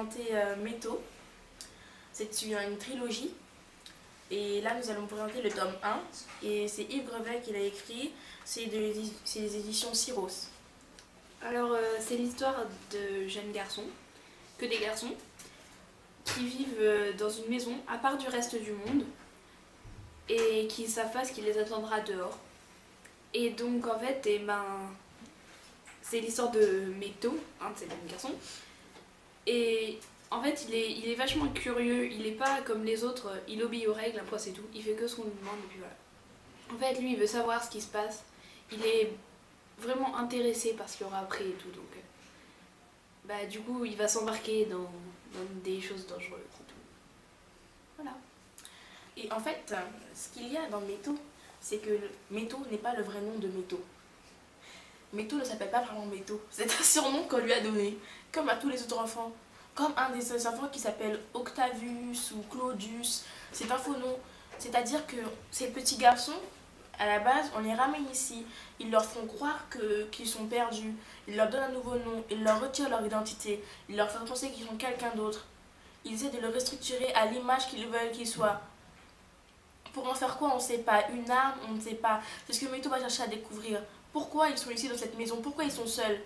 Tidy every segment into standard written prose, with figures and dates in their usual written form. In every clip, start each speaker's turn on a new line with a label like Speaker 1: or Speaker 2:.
Speaker 1: présenter Métaux. C'est une trilogie. Et là, nous allons présenter le tome 1. Et c'est Yves Grevet qui l'a écrit. C'est les éditions Syros.
Speaker 2: Alors, c'est l'histoire de jeunes garçons, que des garçons, qui vivent dans une maison à part du reste du monde et qui savent pas ce qui les attendra dehors. Et donc, en fait, c'est l'histoire de Métaux, un de ces jeunes garçons. Et en fait, il est vachement curieux, il est pas comme les autres, il obéit aux règles, après c'est tout, il fait que ce qu'on lui demande et puis voilà. En fait, lui, il veut savoir ce qui se passe, il est vraiment intéressé par ce qu'il y aura après et tout, donc du coup, il va s'embarquer dans des choses dangereuses et tout. Voilà.
Speaker 1: Et en fait, ce qu'il y a dans Métaux, c'est que Métaux n'est pas le vrai nom de Métaux. Métaux ne s'appelle pas vraiment Métaux, c'est un surnom qu'on lui a donné, comme à tous les autres enfants. Comme un des enfants qui s'appelle Octavius ou Claudius, c'est un faux nom. C'est-à-dire que ces petits garçons, à la base, on les ramène ici. Ils leur font croire qu'ils sont perdus. Ils leur donnent un nouveau nom. Ils leur retirent leur identité. Ils leur font penser qu'ils sont quelqu'un d'autre. Ils essaient de le restructurer à l'image qu'ils veulent qu'ils soient. Pour en faire quoi, on ne sait pas. Une arme, on ne sait pas. C'est ce que Métaux va chercher à découvrir. Pourquoi ils sont ici dans cette maison? Pourquoi ils sont seuls?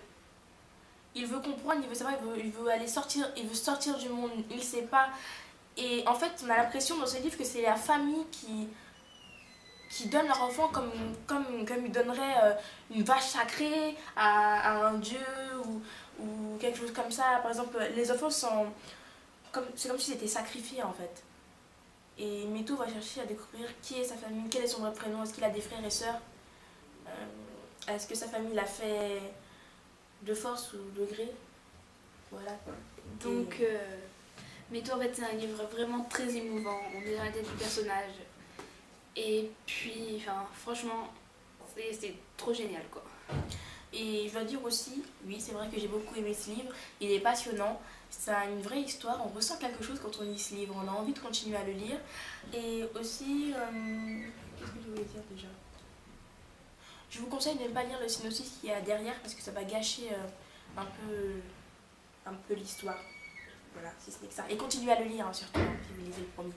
Speaker 1: Il veut comprendre, il veut savoir, il veut aller sortir, il veut sortir du monde, il ne sait pas. Et en fait, on a l'impression dans ce livre que c'est la famille qui donne leur enfant comme ils donneraient une vache sacrée à un dieu ou quelque chose comme ça. Par exemple, les enfants sont c'est comme s'ils étaient sacrifiés en fait. Et Métaux va chercher à découvrir qui est sa famille, quel est son vrai prénom, est-ce qu'il a des frères et sœurs, est-ce que sa famille l'a fait de force ou de gré. Voilà.
Speaker 2: Donc, Métaux, en fait, c'est un livre vraiment très émouvant, on est dans la tête du personnage. Et puis, franchement, c'est trop génial, quoi.
Speaker 1: Et je dois dire aussi, oui, c'est vrai que j'ai beaucoup aimé ce livre, il est passionnant, ça a une vraie histoire, on ressent quelque chose quand on lit ce livre, on a envie de continuer à le lire. Et aussi, qu'est-ce que je voulais dire déjà? Je vous conseille de ne pas lire le synopsis qu'il y a derrière parce que ça va gâcher un peu l'histoire. Voilà, si ce n'est que ça. Et continuez à le lire, hein, surtout, si vous lisez le premier.